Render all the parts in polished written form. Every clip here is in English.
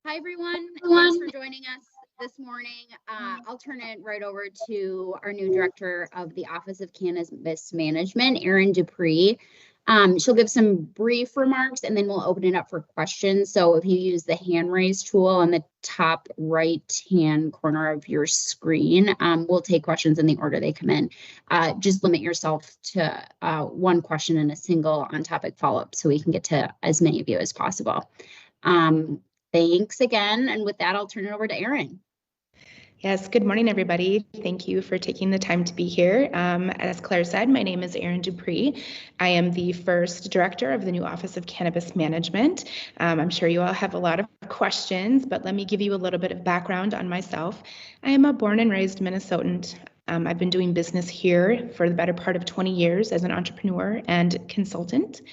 Hi, everyone. Thanks for joining us this morning. I'll turn it right over to our new director of the Office of Cannabis Management, Erin DuPree. She'll give some brief remarks and then we'll open it up for questions. So if you use the hand raise tool on the top right-hand corner of your screen, we'll take questions in the order they come in. Just limit yourself to one question and a single on-topic follow-up so we can get to as many of you as possible. Thanks again. And with that, I'll turn it over to Erin. Yes, good morning, everybody. Thank you for taking the time to be here. As Claire said, my name is Erin DuPree. I am the first director of the new Office of Cannabis Management. I'm sure you all have a lot of questions, but let me give you a little bit of background on myself. I am a born and raised Minnesotan. I've been doing business here for the better part of 20 years as an entrepreneur and consultant.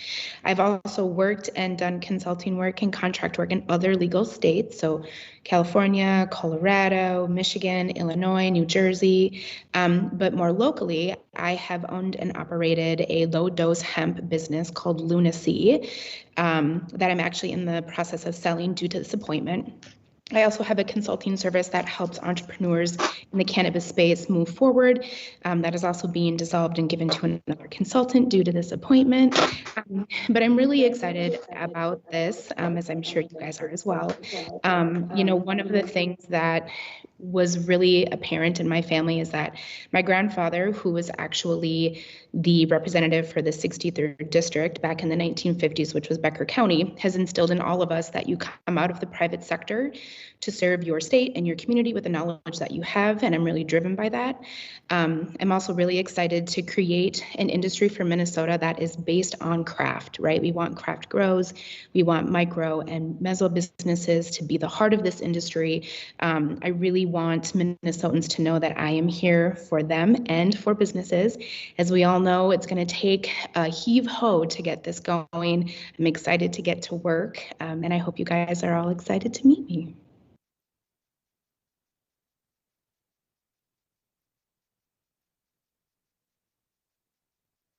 I've also worked and done consulting work and contract work in other legal states, so California, Colorado, Michigan, Illinois, New Jersey, but more locally, I have owned and operated a low-dose hemp business called Lunacy that I'm actually in the process of selling due to this appointment. I also have a consulting service that helps entrepreneurs in the cannabis space move forward. That is also being dissolved and given to another consultant due to this appointment. But I'm really excited about this, as I'm sure you guys are as well. One of the things that was really apparent in my family is that my grandfather, who was actually the representative for the 63rd district back in the 1950s, which was Becker County, has instilled in all of us that you come out of the private sector to serve your state and your community with the knowledge that you have, and I'm really driven by that. I'm also really excited to create an industry for Minnesota that is based on craft, right? We want craft grows, we want micro and meso businesses to be the heart of this industry. I really want Minnesotans to know that I am here for them and for businesses. As we all know, it's going to take a heave-ho to get this going. I'm excited to get to work, and I hope you guys are all excited to meet me.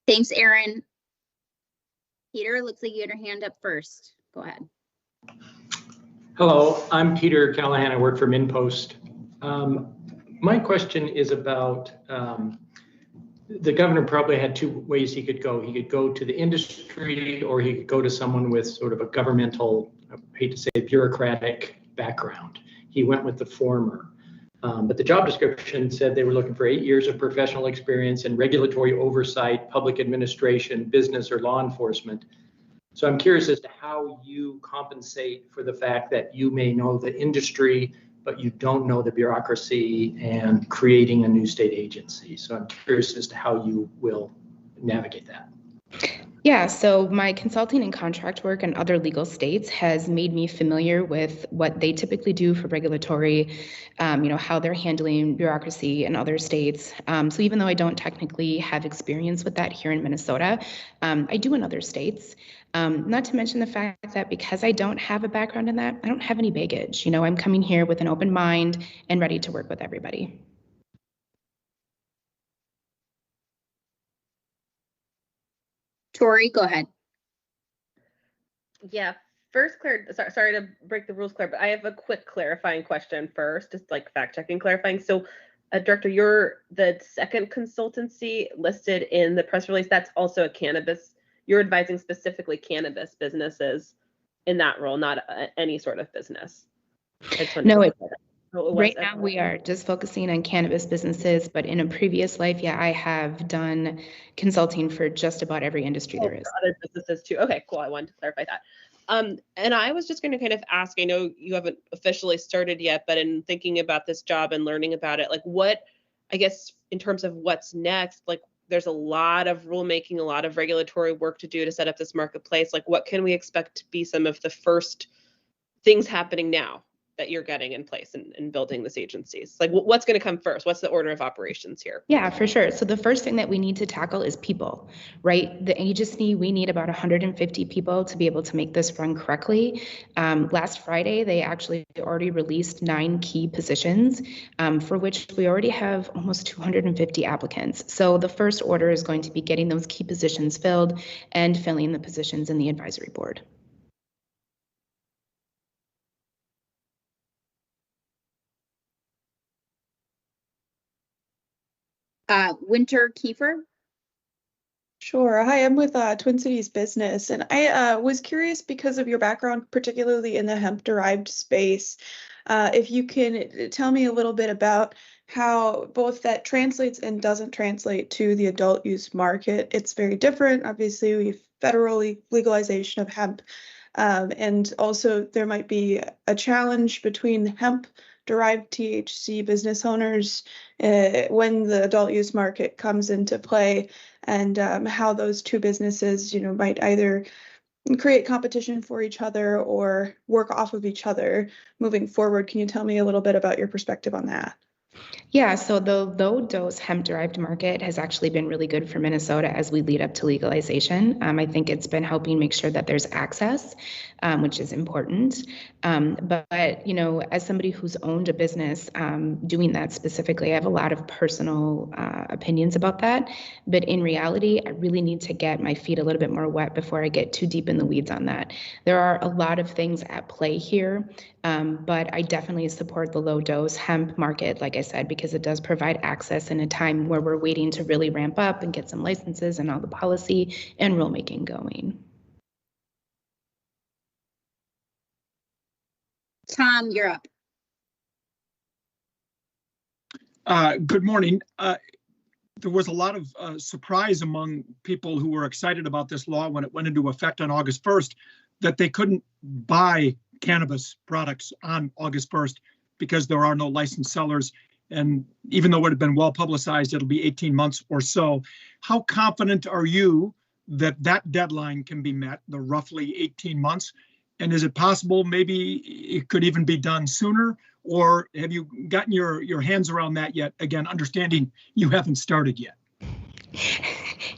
Thanks, Erin. Peter, looks like you had your hand up first. Go ahead. Hello, I'm Peter Callahan. I work for MinPost. My question is about the governor probably had two ways he could go. He could go to the industry, or he could go to someone with sort of a governmental, I hate to say, bureaucratic background. He went with the former. But the job description said they were looking for 8 years of professional experience in regulatory oversight, public administration, business, or law enforcement. So I'm curious as to how you compensate for the fact that you may know the industry, but you don't know the bureaucracy and creating a new state agency. So I'm curious as to how you will navigate that. Yeah, so my consulting and contract work in other legal states has made me familiar with what they typically do for regulatory, how they're handling bureaucracy in other states. So even though I don't technically have experience with that here in Minnesota, I do in other states. Not to mention the fact that because I don't have a background in that, I don't have any baggage. I'm coming here with an open mind and ready to work with everybody. Tori, go ahead. Yeah, first, Claire, sorry to break the rules, Claire, but I have a quick clarifying question first, just like fact-checking clarifying. So, Director, you're the second consultancy listed in the press release. That's also a cannabis. You're advising specifically cannabis businesses in that role, not any sort of business. No, right now we are just focusing on cannabis businesses, but in a previous life, yeah, I have done consulting for just about every industry there is. Other businesses too. Okay, cool. I wanted to clarify that. And I was just going to kind of ask, I know you haven't officially started yet, but in thinking about this job and learning about it, like what, I guess, in terms of what's next, like there's a lot of rulemaking, a lot of regulatory work to do to set up this marketplace. Like what can we expect to be some of the first things happening now that you're getting in place and building this agencies? Like what's going to come first? What's the order of operations here? Yeah, for sure. So the first thing that we need to tackle is people, right? The agency, we need about 150 people to be able to make this run correctly. Last Friday, they actually already released 9 key positions, for which we already have almost 250 applicants. So the first order is going to be getting those key positions filled and filling the positions in the advisory board. Winter Kiefer. Sure. Hi, I'm with Twin Cities Business, and I was curious because of your background, particularly in the hemp-derived space, if you can tell me a little bit about how both that translates and doesn't translate to the adult use market. It's very different. Obviously, we have federally legalization of hemp, and also there might be a challenge between hemp-derived THC business owners when the adult use market comes into play, and how those two businesses, might either create competition for each other or work off of each other moving forward. Can you tell me a little bit about your perspective on that? Yeah, so the low dose hemp derived market has actually been really good for Minnesota as we lead up to legalization. I think it's been helping make sure that there's access, which is important. But as somebody who's owned a business doing that specifically, I have a lot of personal opinions about that. But in reality, I really need to get my feet a little bit more wet before I get too deep in the weeds on that. There are a lot of things at play here, but I definitely support the low dose hemp market, like I said, because it does provide access in a time where we're waiting to really ramp up and get some licenses and all the policy and rulemaking going. Tom, you're up. Good morning. There was a lot of surprise among people who were excited about this law when it went into effect on August 1st, that they couldn't buy cannabis products on August 1st because there are no licensed sellers. And even though it had been well publicized, it'll be 18 months or so. How confident are you that that deadline can be met, the roughly 18 months? And is it possible maybe it could even be done sooner? Or have you gotten your hands around that yet? Again, understanding you haven't started yet.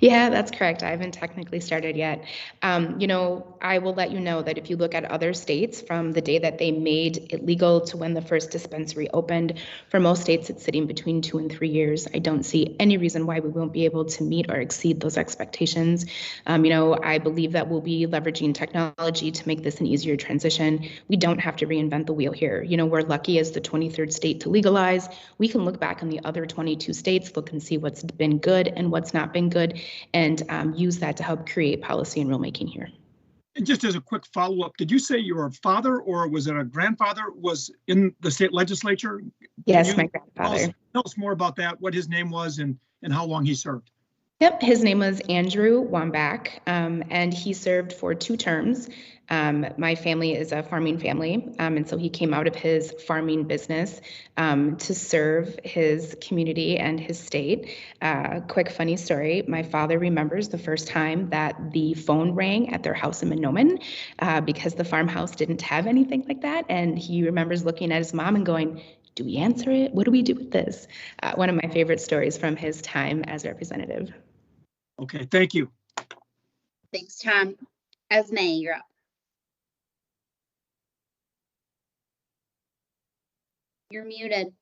Yeah, that's correct. I haven't technically started yet. I will let you know that if you look at other states from the day that they made it legal to when the first dispensary opened, for most states, it's sitting between 2 and 3 years. I don't see any reason why we won't be able to meet or exceed those expectations. I believe that we'll be leveraging technology to make this an easier transition. We don't have to reinvent the wheel here. We're lucky as the 23rd state to legalize. We can look back on the other 22 states, look and see what's been good and what's not been good, and use that to help create policy and rulemaking here. And just as a quick follow-up, did you say your father or was it a grandfather was in the state legislature? Yes, my grandfather. Tell us more about that, what his name was and how long he served. Yep, his name was Andrew Wambach, and he served for 2 terms. My family is a farming family, and so he came out of his farming business to serve his community and his state. Quick funny story, my father remembers the first time that the phone rang at their house in Monoman because the farmhouse didn't have anything like that, and he remembers looking at his mom and going, "Do we answer it? What do we do with this?" One of my favorite stories from his time as representative. Okay, thank you. Thanks, Tom. Esme, you're up. You're muted.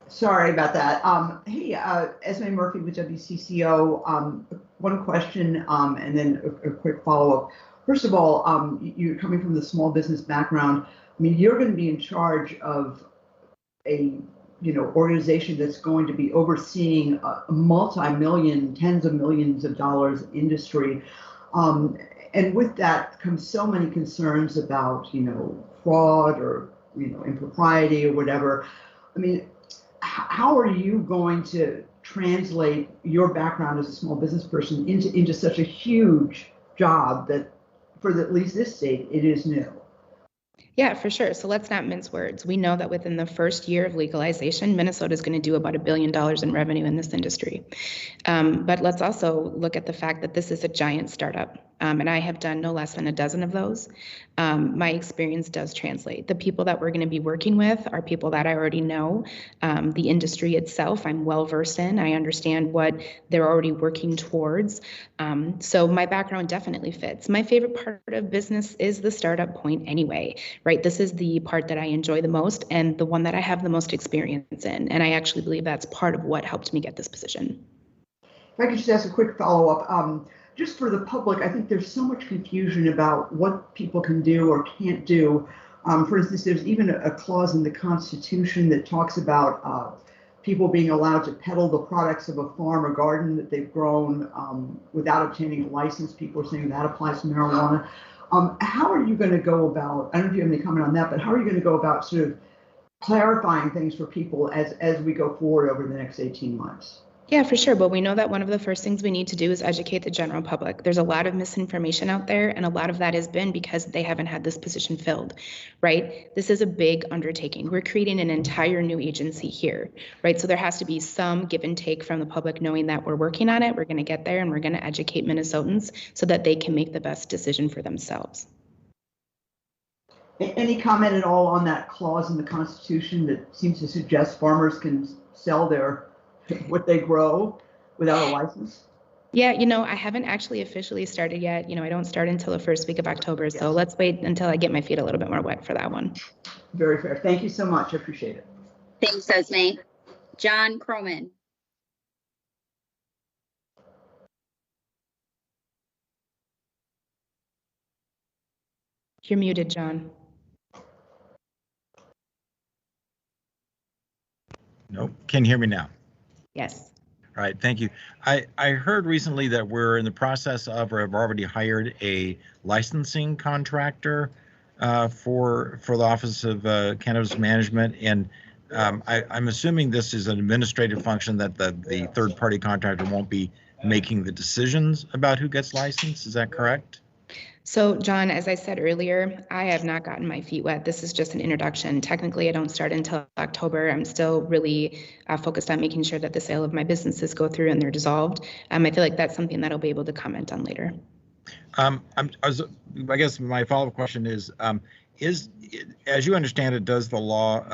Sorry about that. Hey, Esme Murphy with WCCO. One question and then a quick follow-up. First of all, you're coming from the small business background. I mean, you're going to be in charge of a organization that's going to be overseeing a multi-million, tens of millions of dollars industry. And with that comes so many concerns about, fraud or, impropriety or whatever. I mean, how are you going to translate your background as a small business person into such a huge job that for at least this state, it is new? Yeah, for sure. So let's not mince words. We know that within the first year of legalization, Minnesota is going to do about $1 billion in revenue in this industry. But let's also look at the fact that this is a giant startup. And I have done no less than a dozen of those. My experience does translate. The people that we're going to be working with are people that I already know. The industry itself, I'm well versed in. I understand what they're already working towards. So my background definitely fits. My favorite part of business is the startup point anyway, right? This is the part that I enjoy the most and the one that I have the most experience in. And I actually believe that's part of what helped me get this position. If I could just ask a quick follow-up. Just for the public, I think there's so much confusion about what people can do or can't do. For instance, there's even a clause in the Constitution that talks about people being allowed to peddle the products of a farm or garden that they've grown without obtaining a license. People are saying that applies to marijuana. How are you going to go about, I don't know if you have any comment on that, but how are you going to go about sort of clarifying things for people as we go forward over the next 18 months? Yeah, for sure. But we know that one of the first things we need to do is educate the general public. There's a lot of misinformation out there, and a lot of that has been because they haven't had this position filled, right? This is a big undertaking. We're creating an entire new agency here, right? So there has to be some give and take from the public knowing that we're working on it, we're going to get there, and we're going to educate Minnesotans so that they can make the best decision for themselves. Any comment at all on that clause in the Constitution that seems to suggest farmers can sell what they grow without a license? Yeah, I haven't actually officially started yet. I don't start until the first week of October. So let's wait until I get my feet a little bit more wet for that one. Very fair. Thank you so much. I appreciate it. Thanks, Esme. John Croman. You're muted, John. Nope. Can you hear me now? Yes. All right, thank you. I heard recently that we're in the process of or have already hired a licensing contractor for the Office of Cannabis Management, and I'm assuming this is an administrative function that the third-party contractor won't be making the decisions about who gets licensed. Is that correct? So, John, as I said earlier, I have not gotten my feet wet. This is just an introduction. Technically, I don't start until October. I'm still really focused on making sure that the sale of my businesses go through and they're dissolved. I feel like that's something that I'll be able to comment on later. I guess my follow-up question is, as you understand it, does the law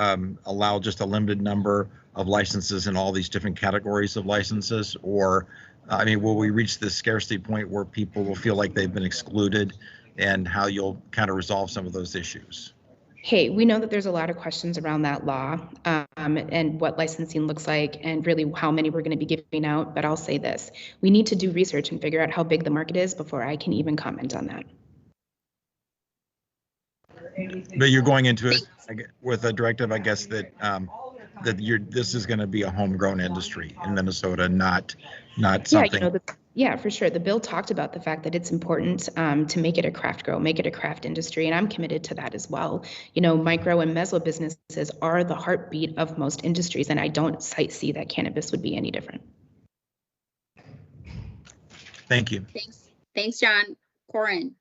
allow just a limited number of licenses in all these different categories of licenses, or will we reach this scarcity point where people will feel like they've been excluded, and how you'll kind of resolve some of those issues? Hey, we know that there's a lot of questions around that law and what licensing looks like and really how many we're going to be giving out. But I'll say this, we need to do research and figure out how big the market is before I can even comment on that. But you're going into it with a directive, I guess, that this is going to be a homegrown industry in Minnesota, not something. Yeah, for sure. The bill talked about the fact that it's important to make it a craft grow, make it a craft industry, and I'm committed to that as well. Micro and meso businesses are the heartbeat of most industries, and I don't see that cannabis would be any different. Thank you. Thanks, John. Corin.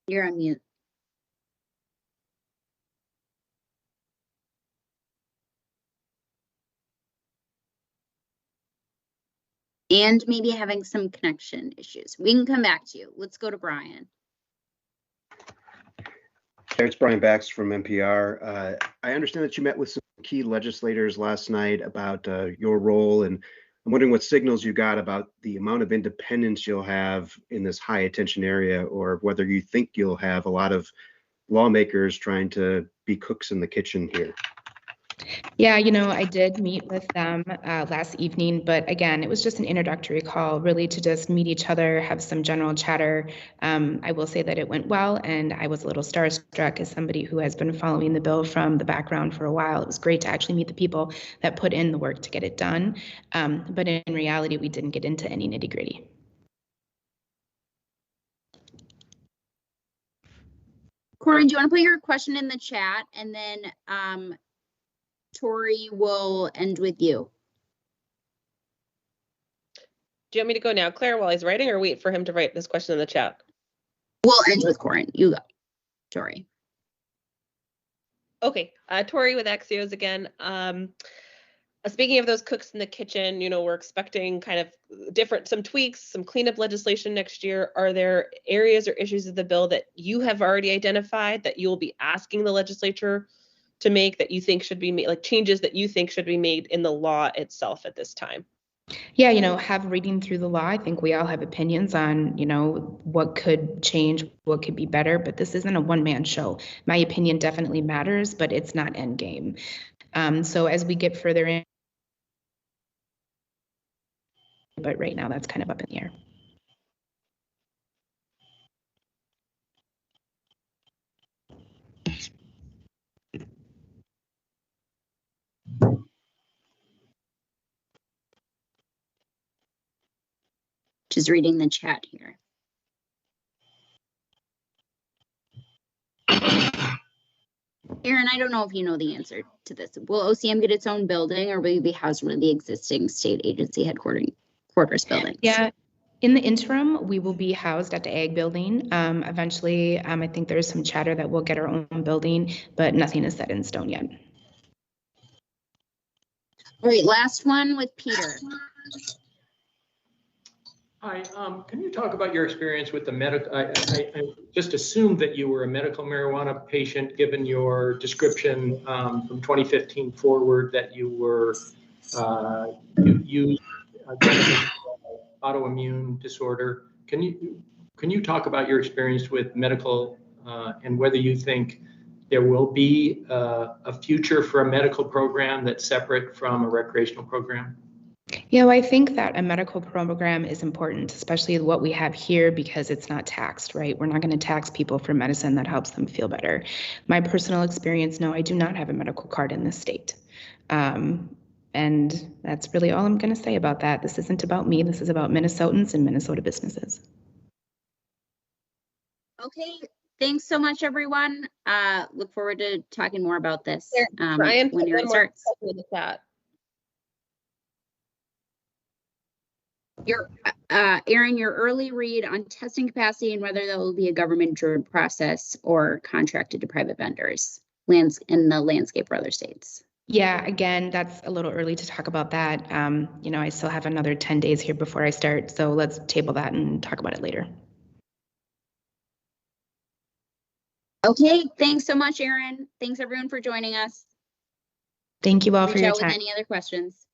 You're on mute. And maybe having some connection issues. We can come back to you. Let's go to Brian. It's Brian Bax from NPR. I understand that you met with some key legislators last night about your role, and I'm wondering what signals you got about the amount of independence you'll have in this high attention area, or whether you think you'll have a lot of lawmakers trying to be cooks in the kitchen here. Yeah, I did meet with them last evening, but again, it was just an introductory call, really to just meet each other, have some general chatter. I will say that it went well, and I was a little starstruck as somebody who has been following the bill from the background for a while. It was great to actually meet the people that put in the work to get it done. But in reality, we didn't get into any nitty-gritty. Corin, do you want to put your question in the chat, and then Tori will end with you. Do you want me to go now, Claire, while he's writing, or wait for him to write this question in the chat? We'll end with Corin. You go, Tori. Okay, Tori with Axios again. Speaking of those cooks in the kitchen, we're expecting kind of some tweaks, some cleanup legislation next year. Are there areas or issues of the bill that you have already identified that you will be asking the legislature to make, that you think should be made, like changes that you think should be made in the law itself at this time? Yeah, have reading through the law. I think we all have opinions on, what could change, what could be better, but this isn't a one-man show. My opinion definitely matters, but it's not end game. So as we get further in, but right now that's kind of up in the air. Just reading the chat here. Erin, I don't know if you know the answer to this. Will OCM get its own building, or will you be housed in one of the existing state agency headquarters buildings? Yeah, in the interim, we will be housed at the Ag building. Eventually, I think there's some chatter that we'll get our own building, but nothing is set in stone yet. All right, last one with Peter. Hi, can you talk about your experience with the medical? I just assumed that you were a medical marijuana patient, given your description from 2015 forward that you were you used autoimmune disorder. Can you talk about your experience with medical and whether you think there will be a future for a medical program that's separate from a recreational program? Yeah, well, I think that a medical program is important, especially what we have here, because it's not taxed, right? We're not going to tax people for medicine that helps them feel better. My personal experience, no, I do not have a medical card in this state. And that's really all I'm going to say about that. This isn't about me. This is about Minnesotans and Minnesota businesses. Okay, thanks so much, everyone. Look forward to talking more about this Ryan, when Erin starts. in the chat. Erin, your early read on testing capacity and whether there will be a government-driven process or contracted to private vendors in the landscape for other states. Yeah, again, that's a little early to talk about that. You know, I still have another 10 days here before I start, so let's table that and talk about it later. Okay, thanks so much, Erin. Thanks everyone for joining us. Thank you all for Reach your out time. with any other questions.